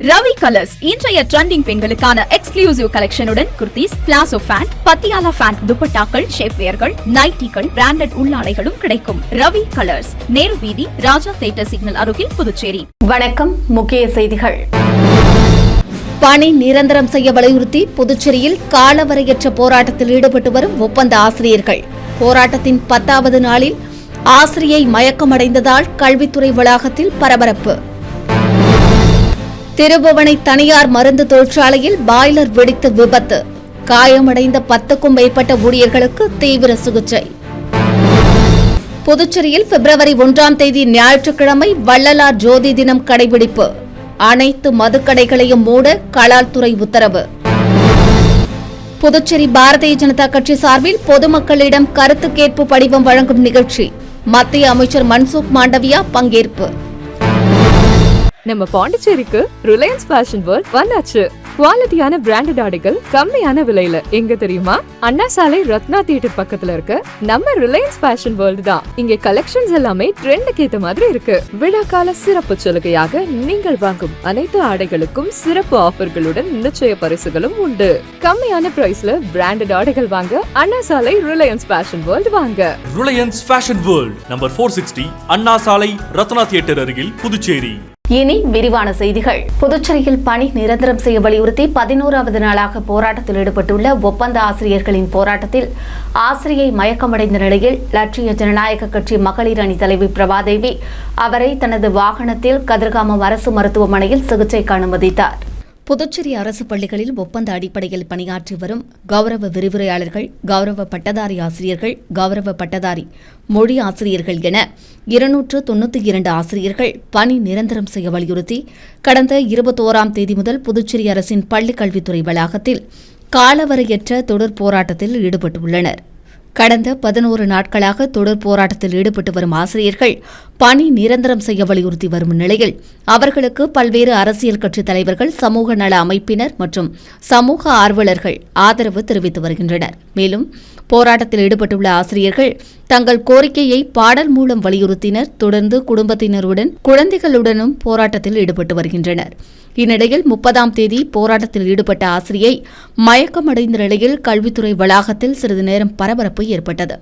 Ravi colours இன்றைய trending பெண்களுக்கான exclusive கலெக்ஷனுடன் kurtis, palazzo pant, Patiala pant, துப்பட்டாக்கள், ஷேப்வேர்கள், நைட்டிகள், பிராண்டட் உள்ளாடைகளும் கிடைக்கும். ரவி கலர்ஸ், நேரு வீதி, ராஜா தியேட்டர் சிக்னல் அருகில், புதுச்சேரி. வணக்கம். முக்கிய செய்திகள். பணி நிரந்தரம் செய்ய வலியுறுத்தி புதுச்சேரியில் காலவரையற்ற போராட்டத்தில் ஈடுபட்டு வரும் ஒப்பந்த ஆசிரியர்கள். போராட்டத்தின் 10வது நாளில் ஆசிரியை மயக்கமடைந்ததால் கல்வித்துறை வளாகத்தில் பரபரப்பு. திருபுவனை தனியார் மருந்து தொழிற்சாலையில் பாய்லர் வெடித்து விபத்து. காயமடைந்த 10க்கும் மேற்பட்ட ஊழியர்களுக்கு தீவிர சிகிச்சை. புதுச்சேரியில் பிப்ரவரி 1ஆம் தேதி ஞாயிற்றுக்கிழமை வள்ளலார் ஜோதி தினம் கடைபிடிப்பு. அனைத்து மதுக்கடைகளையும் மூட கலால்துறை உத்தரவு. புதுச்சேரி பாரதிய ஜனதா கட்சி சார்பில் பொதுமக்களிடம் கருத்து கேட்பு படிவம் வழங்கும் நிகழ்ச்சி. மத்திய அமைச்சர் மன்சுக் மாண்டவியா பங்கேற்பு. நம்ம பாண்டிச்சேரிக்கு ரிலையன்ஸ் ஃபேஷன் வேர்ல்ட் வந்தாச்சு. குவாலிட்டியான பிராண்டட் ஆடைகள் கம்மியான விலையில. எங்க தெரியுமா? அண்ணா சாலை ரத்னா தியேட்டர் பக்கத்துல இருக்க நம்ம ரிலையன்ஸ் ஃபேஷன் வேர்ல்ட் தான். இங்க கலெக்ஷன்ஸ் எல்லாமே ட்ரெண்டுக்கு ஏத்த மாதிரி இருக்கு. விழாக்கால சிறப்பு சலுகையாக நீங்கள் வாங்கும் அனைத்து ஆடைகளுக்கும் சிறப்பு ஆஃபர்களுடன் நிச்சய பரிசுகளும் உண்டு. கம்மியான பிரைஸ்ல பிராண்டட் ஆடைகள் வாங்க அண்ணா சாலை ரிலையன்ஸ் ஃபேஷன் வேர்ல்ட் வாங்க. ரிலையன்ஸ் ஃபேஷன் வேர்ல்ட் நம்பர் 460 அண்ணா சாலை ரத்னா தியேட்டர் அருகில், புதுச்சேரி. இனி விரிவான செய்திகள். புதுச்சேரியில் பணி நிரந்தரம் செய்ய வலியுறுத்தி 11வது நாளாக போராட்டத்தில் ஈடுபட்டுள்ள ஒப்பந்த ஆசிரியர்களின் போராட்டத்தில் ஆசிரியை மயக்கமடைந்த நிலையில் லட்சிய ஜனநாயக கட்சி மகளிர் அணி தலைவி பிரபாதேவி அவரை தனது வாகனத்தில் கதிர்காமம் அரசு மருத்துவமனையில் சிகிச்சைக்கு அனுமதித்தார். புதுச்சேரி அரசு பள்ளிகளில் ஒப்பந்த அடிப்படையில் பணியாற்றி வரும் கௌரவ விரிவுரையாளர்கள், கௌரவ பட்டதாரி ஆசிரியர்கள், கௌரவ பட்டதாரி மொழி ஆசிரியர்கள் என 292 ஆசிரியர்கள் பணி நிரந்தரம் செய்ய வலியுறுத்தி கடந்த 21ஆம் தேதி முதல் புதுச்சேரி அரசின் பள்ளிக் கல்வித்துறை வளாகத்தில் காலவரையற்ற தொடர் போராட்டத்தில் ஈடுபட்டுள்ளனர். கடந்த 11 நாட்களாக தொடர் போராட்டத்தில் ஈடுபட்டு வரும் ஆசிரியர்கள் பணி நிரந்தரம் செய்ய வலியுறுத்தி வரும் நிலையில் அவர்களுக்கு பல்வேறு அரசியல் கட்சித் தலைவர்கள், சமூக நல அமைப்பினர் மற்றும் சமூக ஆர்வலர்கள் ஆதரவு தெரிவித்து வருகின்றனர். மேலும் போராட்டத்தில் ஈடுபட்டுள்ள ஆசிரியர்கள் தங்கள் கோரிக்கையை பாடல் மூலம் வலியுறுத்தினர். தொடர்ந்து குடும்பத்தினருடன், குழந்தைகளுடனும் போராட்டத்தில் ஈடுபட்டு வருகின்றனர். இந்நிலையில் 30ஆம் தேதி போராட்டத்தில் ஈடுபட்ட ஆசிரியை மயக்கமடைந்த நிலையில் கல்வித்துறை வளாகத்தில் சிறிது நேரம் பரபரப்பு ஏற்பட்டது.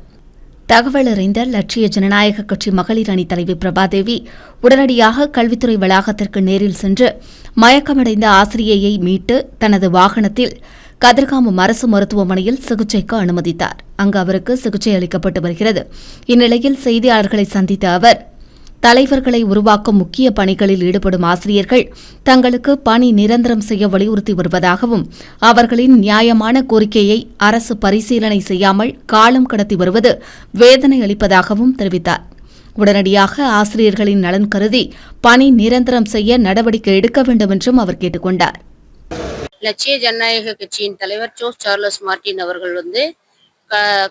தகவல் அறிந்த லட்சிய ஜனநாயக கட்சி மகளிர் அணி தலைவி பிரபாதேவி உடனடியாக கல்வித்துறை வளாகத்திற்கு நேரில் சென்று மயக்கமடைந்த ஆசிரியையை மீட்டு தனது வாகனத்தில் கதிர்காமம் அரசு மருத்துவமனையில் சிகிச்சைக்கு அனுமதித்தார். அங்கு அவருக்கு சிகிச்சை அளிக்கப்பட்டு வருகிறது. இந்நிலையில் செய்தியாளர்களை சந்தித்த அவர், தலைவர்களை உருவாக்கும் முக்கிய பணிகளில் ஈடுபடும் ஆசிரியர்கள் தங்களுக்கு பணி நிரந்தரம் செய்ய வலியுறுத்தி வருவதாகவும் அவர்களின் நியாயமான கோரிக்கையை அரசு பரிசீலனை செய்யாமல் காலம் கடத்தி வருவது வேதனை அளிப்பதாகவும் தெரிவித்தார். உடனடியாக ஆசிரியர்களின் நலன் கருதி பணி நிரந்தரம் செய்ய நடவடிக்கை எடுக்க வேண்டும் என்றும் அவர் கேட்டுக் கொண்டார். லட்சிய ஜனநாயக கட்சியின் தலைவர் ஜோஸ் சார்லஸ் மார்டின் அவர்கள்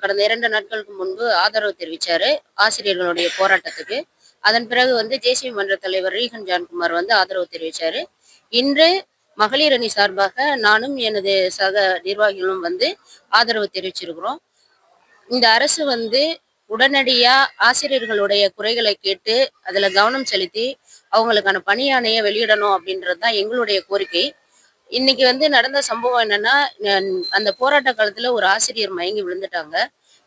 கடந்த 2 நாட்களுக்கு முன்பு ஆதரவு தெரிவித்தார் ஆசிரியர்களுடைய போராட்டத்துக்கு. அதன் பிறகு ஜேசிபி மன்ற தலைவர் ரீகன் ஜான்குமார் ஆதரவு தெரிவித்தார். இன்று மகளிர் அணி சார்பாக நானும் எனது சக நிர்வாகிகளும் ஆதரவு தெரிவிச்சிருக்கிறோம். இந்த அரசு உடனடியாக ஆசிரியர்களுடைய குறைகளை கேட்டு அதில் கவனம் செலுத்தி அவங்களுக்கான பணியாணையை வெளியிடணும் அப்படின்றது தான் எங்களுடைய கோரிக்கை. இன்னைக்கு நடந்த சம்பவம் என்னன்னா, அந்த போராட்ட காலத்தில் ஒரு ஆசிரியர் மயங்கி விழுந்துட்டாங்க.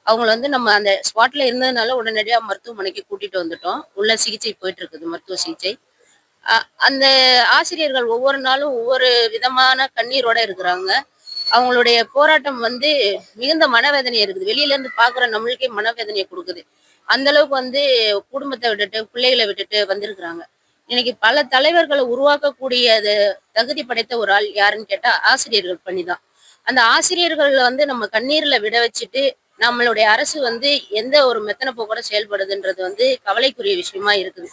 அவங்கள நம்ம அந்த ஸ்பாட்ல இருந்ததுனால உடனடியாக மருத்துவமனைக்கு கூட்டிட்டு வந்துட்டோம். உள்ள சிகிச்சை போயிட்டு இருக்குது, மருத்துவ சிகிச்சை. அந்த ஆசிரியர்கள் ஒவ்வொரு நாளும் ஒவ்வொரு விதமான கண்ணீரோட இருக்கிறாங்க. அவங்களுடைய போராட்டம் மிகுந்த மனவேதனையா இருக்குது. வெளியில இருந்து பாக்குற நம்மளுக்கே மனவேதனையை கொடுக்குது. அந்த அளவுக்கு குடும்பத்தை விட்டுட்டு பிள்ளைகளை விட்டுட்டு வந்திருக்கிறாங்க. இன்னைக்கு பல தலைவர்களை உருவாக்கக்கூடிய தகுதி படைத்த ஒரு ஆள் யாருன்னு கேட்டா ஆசிரியர்கள் பணிதான். அந்த ஆசிரியர்கள் நம்ம கண்ணீர்ல விட வச்சுட்டு நம்மளுடைய அரசு எந்த ஒரு மெத்தன போக்கோட செயல்படுதுன்றது கவலைக்குரிய விஷயமா இருக்குது.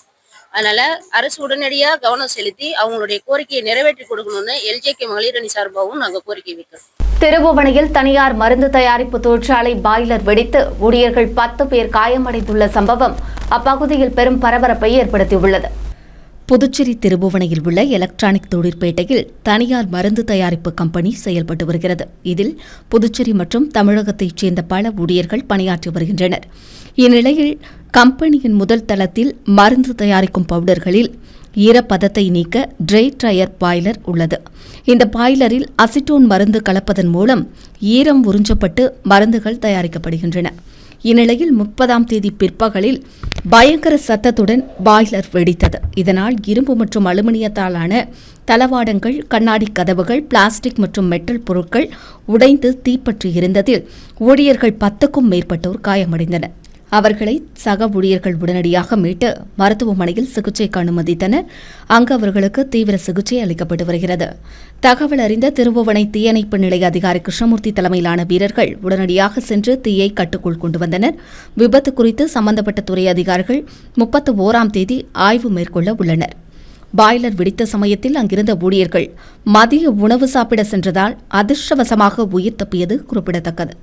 அதனால அரசு உடனடியா கவனம் செலுத்தி அவங்களுடைய கோரிக்கையை நிறைவேற்றி கொடுக்கணும்னு எல்ஜேகே மகளிர் அணி சார்பாகவும் நாங்க கோரிக்கை வைக்கிறோம். திருபுவனையில் தனியார் மருந்து தயாரிப்பு தொழிற்சாலை பாய்லர் வெடித்து ஊழியர்கள் 10 பேர் காயமடைந்துள்ள சம்பவம் அப்பகுதியில் பெரும் பரபரப்பை ஏற்படுத்தியுள்ளது. புதுச்சேரி திருபுவனையில் உள்ள எலக்ட்ரானிக் தொழிற்பேட்டையில் தனியார் மருந்து தயாரிப்பு கம்பெனி செயல்பட்டு வருகிறது. இதில் புதுச்சேரி மற்றும் தமிழகத்தைச் சேர்ந்த பல ஊழியர்கள் பணியாற்றி வருகின்றனர். இந்நிலையில் கம்பெனியின் முதல் தளத்தில் மருந்து தயாரிக்கும் பவுடர்களில் ஈரப்பதத்தை நீக்க ட்ரை டயர் பாய்லர் உள்ளது. இந்த பாய்லரில் அசிட்டோன் மருந்து கலப்பதன் மூலம் ஈரம் உறிஞ்சப்பட்டு மருந்துகள் தயாரிக்கப்படுகின்றன. இந்நிலையில் 30ஆம் தேதி பிற்பகலில் பயங்கர சத்தத்துடன் பாய்லர் வெடித்தது. இதனால் இரும்பு மற்றும் அலுமினியத்தாலான தளவாடங்கள், கண்ணாடி கதவுகள், பிளாஸ்டிக் மற்றும் மெட்டல் பொருட்கள் உடைந்து தீப்பற்றி இருந்ததில் ஊழியர்கள் 10க்கும் மேற்பட்டோர் காயமடைந்தனர். அவர்களை சக ஊழியர்கள் உடனடியாக மீட்டு மருத்துவமனையில் சிகிச்சைக்கு அனுமதித்தனர். அங்கு அவர்களுக்கு தீவிர சிகிச்சை அளிக்கப்பட்டு வருகிறது. தகவல் அறிந்த திருபுவனை தீயணைப்பு நிலைய அதிகாரி கிருஷ்ணமூர்த்தி தலைமையிலான வீரர்கள் உடனடியாக சென்று தீயை கட்டுக்குள் கொண்டு வந்தனர். விபத்து குறித்து சம்பந்தப்பட்ட துறை அதிகாரிகள் 31ஆம் தேதி ஆய்வு மேற்கொள்ள உள்ளனர். பாய்லர் வெடித்த சமயத்தில் அங்கிருந்த ஊழியர்கள் மதிய உணவு சாப்பிட சென்றதால் அதிர்ஷ்டவசமாக உயிர் தப்பியது குறிப்பிடத்தக்கது.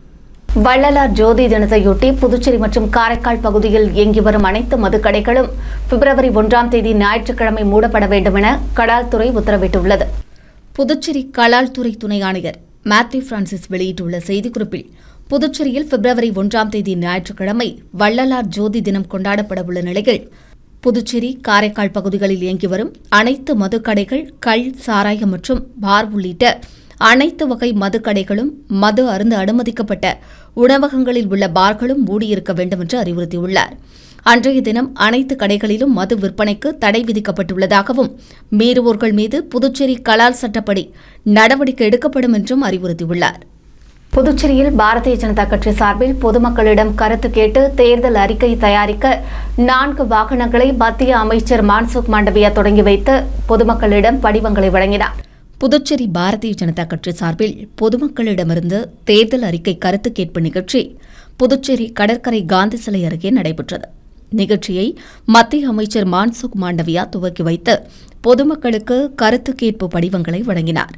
வள்ளலார் ஜோதி தினத்தையொட்டி புதுச்சேரி மற்றும் காரைக்கால் பகுதியில் இயங்கி வரும் அனைத்து மதுக்கடைகளும் பிப்ரவரி 1ஆம் தேதி ஞாயிற்றுக்கிழமை மூடப்பட வேண்டும் என கலால்துறை உத்தரவிட்டுள்ளது. புதுச்சேரி கலால்துறை துணை ஆணையர் மேத்யூ பிரான்சிஸ் வெளியிட்டுள்ள செய்திக்குறிப்பில், புதுச்சேரியில் பிப்ரவரி 1ஆம் தேதி ஞாயிற்றுக்கிழமை வள்ளலார் ஜோதி தினம் கொண்டாடப்படவுள்ள நிலையில் புதுச்சேரி, காரைக்கால் பகுதிகளில் இயங்கி வரும் அனைத்து மதுக்கடைகள், கள், சாராயம் மற்றும் பார் உள்ளிட்ட அனைத்து வகை மதுக்கடைகளும், மது அருந்த அனுமதிக்கப்பட்ட உணவகங்களில் உள்ள பார்களும் மூடியிருக்க வேண்டும் என்று அறிவுறுத்தியுள்ளார். அன்றைய தினம் அனைத்து கடைகளிலும் மது விற்பனைக்கு தடை விதிக்கப்பட்டுள்ளதாகவும், மீறுவோர்கள் மீது புதுச்சேரி கலால் சட்டப்படி நடவடிக்கை எடுக்கப்படும் என்றும் அறிவுறுத்தியுள்ளார். புதுச்சேரியில் பாரதிய ஜனதா கட்சி சார்பில் பொதுமக்களிடம் கருத்து கேட்டு தேர்தல் அறிக்கை தயாரிக்க 4 வாகனங்களை மத்திய அமைச்சர் மான்சுக் மாண்டவியா தொடங்கி வைத்து பொதுமக்களிடம் படிவங்களை வழங்கினார். புதுச்சேரி பாரதிய ஜனதா கட்சி சார்பில் பொதுமக்களிடமிருந்து தேர்தல் அறிக்கை கருத்து கேட்பு நிகழ்ச்சி புதுச்சேரி கடற்கரை காந்தி சிலை அருகே நடைபெற்றது. நிகழ்ச்சியை மத்திய அமைச்சர் மான்சுக் மாண்டவியா துவக்கி வைத்து பொதுமக்களுக்கு கருத்து கேட்பு படிவங்களை வழங்கினார்.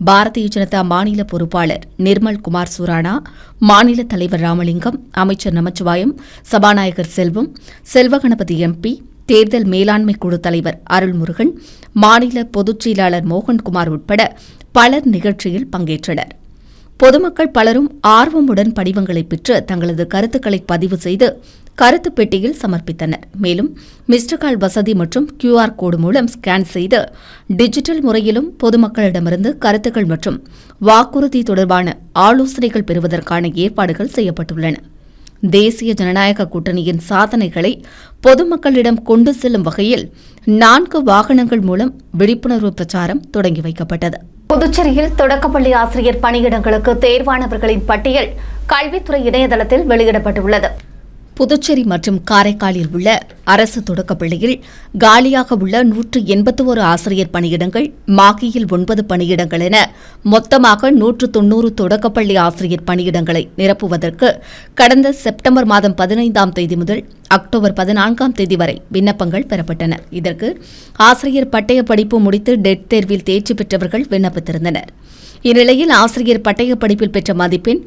பாரதிய ஜனதா மாநில பொறுப்பாளர் நிர்மல் குமார் சுரானா, மாநில தலைவர் ராமலிங்கம், அமைச்சர் நமச்சிவாயம், சபாநாயகர் செல்வம், செல்வகணபதி MP, தேர்தல் மேலாண்மை குழு தலைவர் அருள்முருகன், மாநில பொதுச் செயலாளர் மோகன்குமார் உட்பட பலர் நிகழ்ச்சியில் பங்கேற்றனர். பொதுமக்கள் பலரும் ஆர்வமுடன் படிவங்களை பெற்று தங்களது கருத்துக்களை பதிவு செய்து கருத்து பெட்டியில் சமர்ப்பித்தனர். மேலும் மிஸ்டர் கால் வசதி மற்றும் QR கோடு மூலம் ஸ்கேன் செய்து டிஜிட்டல் முறையிலும் பொதுமக்களிடமிருந்து கருத்துக்கள் மற்றும் வாக்குறுதி தொடர்பான ஆலோசனைகள் பெறுவதற்கான ஏற்பாடுகள் செய்யப்பட்டுள்ளன. தேசிய ஜனநாயக கூட்டணியின் சாதனைகளை பொதுமக்களிடம் கொண்டு செல்லும் வகையில் 4 வாகனங்கள் மூலம் விழிப்புணர்வு பிரச்சாரம் தொடங்கி வைக்கப்பட்டது. புதுச்சேரியில் தொடக்கப்பள்ளி ஆசிரியர் பணியிடங்களுக்கு தேர்வானவர்களின் பட்டியல் கல்வித்துறை இணையதளத்தில் வெளியிடப்பட்டுள்ளது. புதுச்சேரி மற்றும் காரைக்காலில் உள்ள அரசு தொடக்கப்பள்ளியில் காலியாக உள்ள 181 ஆசிரியர் பணியிடங்கள், மாகியில் 9 பணியிடங்கள் என மொத்தமாக 190 தொடக்கப்பள்ளி ஆசிரியர் பணியிடங்களை நிரப்புவதற்கு கடந்த செப்டம்பர் மாதம் 15ஆம் தேதி முதல் அக்டோபர் 14ஆம் தேதி வரை விண்ணப்பங்கள் பெறப்பட்டன. இதற்கு ஆசிரியர் பட்டய படிப்பு முடித்து டெட் தேர்வில் தேர்ச்சி பெற்றவர்கள் விண்ணப்பித்திருந்தனர். இந்நிலையில் ஆசிரியர் பட்டய படிப்பில் பெற்ற மதிப்பெண்,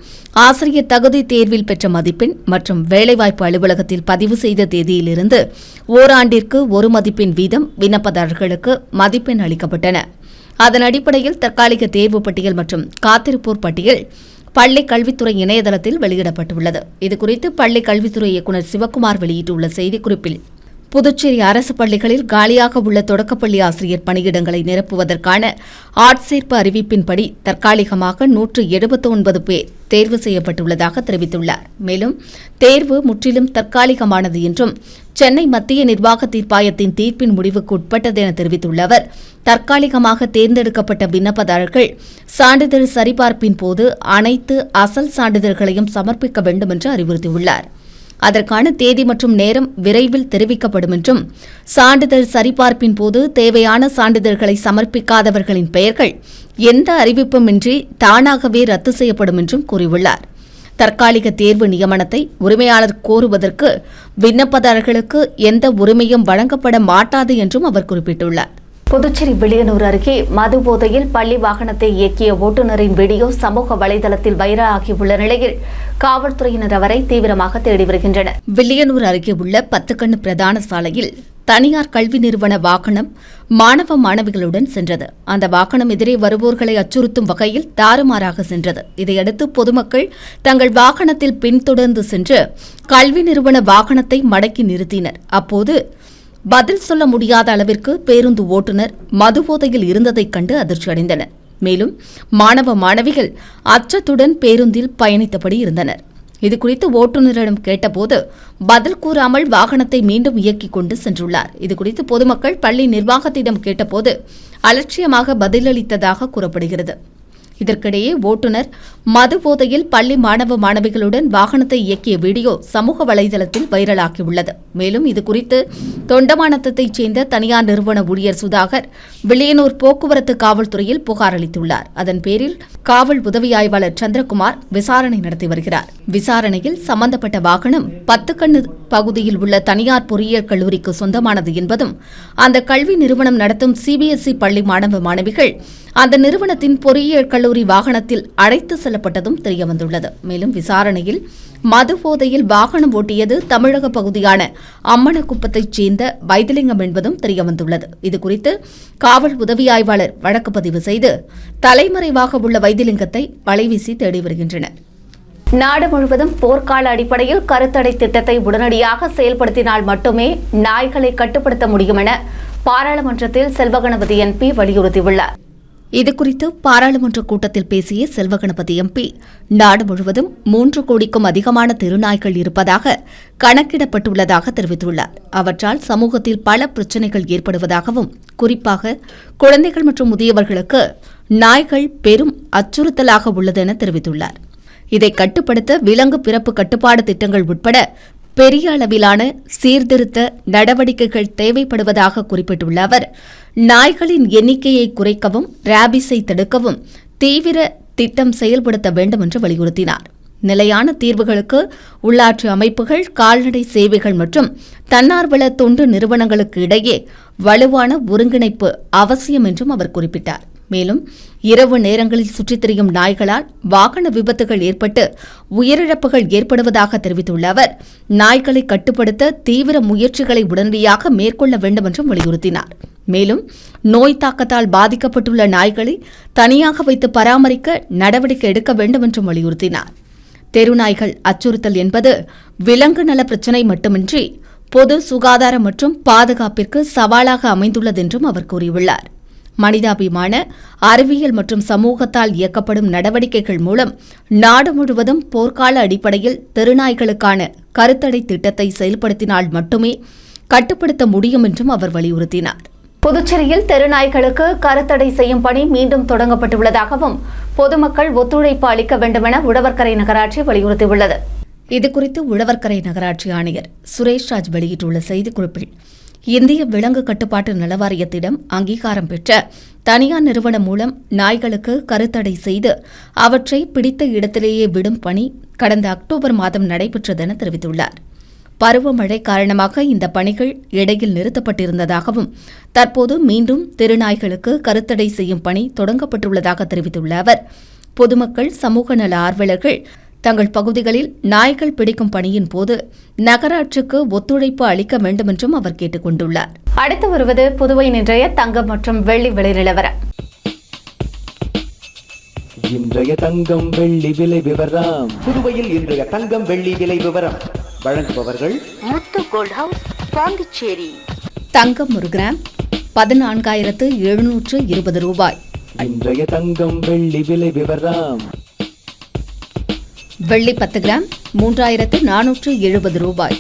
ஆசிரியர் தகுதி தேர்வில் பெற்ற மதிப்பெண் மற்றும் வேலைவாய்ப்பு அலுவலகத்தில் பதிவு செய்த தேதியிலிருந்து ஓராண்டிற்கு 1 மதிப்பெண் வீதம் விண்ணப்பதாரர்களுக்கு மதிப்பெண் அளிக்கப்பட்டன. அதன் அடிப்படையில் தற்காலிக தேர்வு பட்டியல் மற்றும் காத்திருப்போர் பட்டியல் பள்ளிக் கல்வித்துறை இணையதளத்தில் வெளியிடப்பட்டுள்ளது. இதுகுறித்து பள்ளிக் கல்வித்துறை இயக்குநர் சிவக்குமார் வெளியிட்டுள்ள செய்திக்குறிப்பில், புதுச்சேரி அரசு பள்ளிகளில் காலியாக உள்ள தொடக்கப்பள்ளி ஆசிரியர் பணியிடங்களை நிரப்புவதற்கான ஆட்சேர்ப்பு அறிவிப்பின்படி தற்காலிகமாக 179 பேர் தேர்வு செய்யப்பட்டுள்ளதாக தெரிவித்துள்ளார். மேலும் தேர்வு முற்றிலும் தற்காலிகமானது என்றும் சென்னை மத்திய நிர்வாக தீர்ப்பாயத்தின் தீர்ப்பின் முடிவுக்கு உட்பட்டது என தெரிவித்துள்ள அவர், தற்காலிகமாக தேர்ந்தெடுக்கப்பட்ட விண்ணப்பதாரர்கள் சான்றிதழ் சரிபார்ப்பின் போது அனைத்து அசல் சான்றிதழ்களையும் சமர்ப்பிக்க வேண்டும் என்று அறிவுறுத்தியுள்ளார். அதற்கான தேதி மற்றும் நேரம் விரைவில் தெரிவிக்கப்படும் என்றும், சான்றிதழ் சரிபார்ப்பின் போது தேவையான சான்றிதழ்களை சமர்ப்பிக்காதவர்களின் பெயர்கள் எந்த அறிவிப்புமின்றி தானாகவே ரத்து செய்யப்படும் என்றும் கூறியுள்ளார். தற்காலிக தேர்வு நியமனத்தை உரிமையாளர் கோருவதற்கு விண்ணப்பதாரர்களுக்கு எந்த உரிமையும் வழங்கப்பட மாட்டாது என்றும் அவர் குறிப்பிட்டுள்ளார். புதுச்சேரி வில்லியனூர் அருகே மது போதையில் பள்ளி வாகனத்தை இயக்கிய ஓட்டுநரின் வீடியோ சமூக வலைதளத்தில் வைரலாகியுள்ள நிலையில் காவல்துறையினர் அவரை தீவிரமாக தேடி வருகின்றனர். வில்லியனூர் அருகே உள்ள 10 கண்ணு பிரதான சாலையில் தனியார் கல்வி நிறுவன வாகனம் மாணவ மாணவிகளுடன் சென்றது. அந்த வாகனம் எதிரே வருவோர்களை அச்சுறுத்தும் வகையில் தாறுமாறாக சென்றது. இதையடுத்து பொதுமக்கள் தங்கள் வாகனத்தில் பின்தொடர்ந்து சென்று கல்வி நிறுவன வாகனத்தை மடக்கி நிறுத்தினர். அப்போது பதில் சொல்ல முடியாத அளவிற்கு பேருந்து ஓட்டுநர் மதுபோதையில் இருந்ததைக் கண்டு அதிர்ச்சியடைந்தனர். மேலும் மாணவ மாணவிகள் அச்சத்துடன் பேருந்தில் பயணித்தபடி இருந்தனர். இதுகுறித்து ஓட்டுநரிடம் கேட்டபோது பதில் கூறாமல் வாகனத்தை மீண்டும் இயக்கிக் கொண்டு சென்றுள்ளார். இதுகுறித்து பொதுமக்கள் பள்ளி நிர்வாகத்திடம் கேட்டபோது அலட்சியமாக பதிலளித்ததாக கூறப்படுகிறது. இதற்கிடையே ஓட்டுநர் மது போதையில் பள்ளி மாணவ மாணவிகளுடன் வாகனத்தை இயக்கிய வீடியோ சமூக வலைதளத்தில் வைரலாகியுள்ளது. மேலும் இதுகுறித்து தொண்டமானத்தைச் சேர்ந்த தனியார் நிறுவன ஊழியர் சுதாகர் வில்லியனூர் போக்குவரத்து காவல்துறையில் புகார் அளித்துள்ளார். அதன் பேரில் காவல் உதவி ஆய்வாளர் சந்திரகுமார் விசாரணை நடத்தி வருகிறார். விசாரணையில் சம்பந்தப்பட்ட வாகனம் 10 கண்ணு பகுதியில் உள்ள தனியார் பொறியியல் கல்லூரிக்கு சொந்தமானது என்பதும் அந்த கல்வி நிறுவனம் நடத்தும் சிபிஎஸ்இ பள்ளி மாணவ மாணவிகள் அந்த நிறுவனத்தின் பொறியியல் கல்லூரி வாகனத்தில் அழைத்து செல்லப்பட்டதும் தெரியவந்துள்ளது. மேலும் விசாரணையில் மது போதையில் வாகனம் ஓட்டியது தமிழக பகுதியான அம்மனக்குப்பத்தைச் சேர்ந்த வைத்திலிங்கம் என்பதும் தெரியவந்துள்ளது. இதுகுறித்து காவல் உதவி ஆய்வாளர் வழக்கு பதிவு செய்து தலைமறைவாக உள்ள வைத்திலிங்கத்தை வலைவீசி தேடி வருகின்றனர். நாடு முழுவதும் போர்க்கால அடிப்படையில் கருத்தடை திட்டத்தை உடனடியாக செயல்படுத்தினால் மட்டுமே நாய்களை கட்டுப்படுத்த முடியும் என பாராளுமன்றத்தில் செல்வகணபதி எம்பி வலியுறுத்தியுள்ளார். இதுகுறித்து பாராளுமன்ற கூட்டத்தில் பேசிய செல்வகணபதி எம்பி, நாடு முழுவதும் 3 கோடிக்கும் அதிகமான தெருநாய்கள் இருப்பதாக கணக்கிடப்பட்டுள்ளதாக தெரிவித்துள்ளார். அவற்றால் சமூகத்தில் பல பிரச்சினைகள் ஏற்படுவதாகவும், குறிப்பாக குழந்தைகள் மற்றும் முதியவர்களுக்கு நாய்கள் பெரும் அச்சுறுத்தலாக உள்ளது என தெரிவித்துள்ளார். இதை கட்டுப்படுத்த விலங்கு பிறப்பு கட்டுப்பாடு திட்டங்கள் உட்பட பெரிய அளவிலான சீர்திருத்த நடவடிக்கைகள் தேவைப்படுவதாக குறிப்பிட்டுள்ள அவர், நாய்களின் எண்ணிக்கையை குறைக்கவும் ராபிஸை தடுக்கவும் தீவிர திட்டம் செயல்படுத்த வேண்டும் என்று வலியுறுத்தினார். நிலையான தீர்வுகளுக்கு உள்ளாட்சி அமைப்புகள், கால்நடை சேவைகள் மற்றும் தன்னார்வல தொண்டு நிறுவனங்களுக்கு இடையே வலுவான ஒருங்கிணைப்பு அவசியம் என்றும் அவர் குறிப்பிட்டார். மேலும் இரவு நேரங்களில் சுற்றித் திரியும் நாய்களால் வாகன விபத்துகள் ஏற்பட்டு உயிரிழப்புகள் ஏற்படுவதாக தெரிவித்துள்ள அவர், நாய்களை கட்டுப்படுத்த தீவிர முயற்சிகளை உடனடியாக மேற்கொள்ள வேண்டும் என்றும் வலியுறுத்தினார். மேலும் நோய் தாக்கத்தால் பாதிக்கப்பட்டுள்ள நாய்களை தனியாக வைத்து பராமரிக்க நடவடிக்கை எடுக்க வேண்டும் என்றும் வலியுறுத்தினார். தெருநாய்கள் அச்சுறுத்தல் என்பது விலங்கு நல பிரச்சினை மட்டுமின்றி பொது சுகாதாரம் மற்றும் பாதுகாப்பிற்கு சவாலாக அமைந்துள்ளது என்றும் அவர் கூறியுள்ளார். மனிதாபிமான, அறிவியல் மற்றும் சமூகத்தால் இயக்கப்படும் நடவடிக்கைகள் மூலம் நாடு முழுவதும் போர்க்கால அடிப்படையில் தெருநாய்களுக்கான கருத்தடை திட்டத்தை செயல்படுத்தினால் மட்டுமே கட்டுப்படுத்த முடியும் என்றும் அவர் வலியுறுத்தினார். புதுச்சேரியில் தெருநாய்களுக்கு கருத்தடை செய்யும் பணி மீண்டும் தொடங்கப்பட்டுள்ளதாகவும் பொதுமக்கள் ஒத்துழைப்பு அளிக்க வேண்டுமென உழவர்கரை நகராட்சி வலியுறுத்தியுள்ளது. இதுகுறித்து உழவர்கரை நகராட்சி ஆணையர் சுரேஷ்ராஜ் வெளியிட்டுள்ள செய்திக்குறிப்பில், இந்திய விலங்கு கட்டுப்பாட்டு நலவாரியத்திடம் அங்கீகாரம் பெற்ற தனியார் நிறுவனம் மூலம் நாய்களுக்கு கருத்தடை செய்து அவற்றை பிடித்த இடத்திலேயே விடும் பணி கடந்த அக்டோபர் மாதம் நடைபெற்றதென தெரிவித்துள்ளார். பருவமழை காரணமாக இந்த பணிகள் இடையில் நிறுத்தப்பட்டிருந்ததாகவும் தற்போது மீண்டும் தெருநாய்களுக்கு கருத்தடை செய்யும் பணி தொடங்கப்பட்டுள்ளதாக தெரிவித்துள்ள அவர், பொதுமக்கள், சமூக நல ஆர்வலர்கள் தங்கள் பகுதிகளில் நாய்கள் பிடிக்கும் பணியின் போது நகராட்சிக்கு ஒத்துழைப்பு அளிக்க வேண்டும் என்றும் அவர் கேட்டுக் கொண்டுள்ளார். அடுத்து வருவது புதுவையின் இன்றைய தங்கம் மற்றும் வெள்ளி விலை நிலவரம். இன்றைய தங்கம் வெள்ளி விலை விவரம். புதுவையில் இன்றைய தங்கம் வெள்ளி விலை விவரம் வழங்குபவர்கள் முத்து கோல்ட் ஹவுஸ், பாண்டிச்சேரி. தங்கம் 1 கிராம் 14,720 ரூபாய். இன்றைய தங்கம் வெள்ளி விலை விவரம். வெள்ளி 10 கிராம் 3,470 ரூபாய்.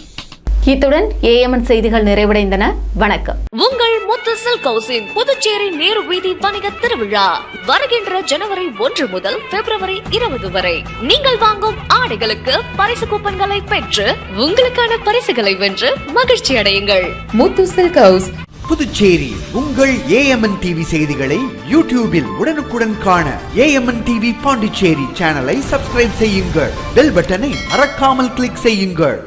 இத்துடன் ஏஎம்என் செய்திகள் நிறைவடைந்தன. வணக்கம். உங்கள் முத்து சில்க் ஹவுஸின் புதுச்சேரி நேரு வீதி வணிக திருவிழா வருகின்ற ஜனவரி 1 முதல் பிப்ரவரி 20 வரை. நீங்கள் வாங்கும் ஆடைகளுக்கு பரிசு கூப்பன்களை பெற்று உங்களுக்கான பரிசுகளை வென்று மகிழ்ச்சி அடையுங்கள். முத்து சில்க் ஹவுஸ், புதுச்சேரி. உங்கள் ஏஎம்என் டிவி செய்திகளை யூடியூபில் உடனுக்குடன் காண ஏஎம்என் டிவி பாண்டிச்சேரி சேனலை சப்ஸ்கிரைப் செய்யுங்கள். பெல் பட்டனை மறக்காமல் கிளிக் செய்யுங்கள்.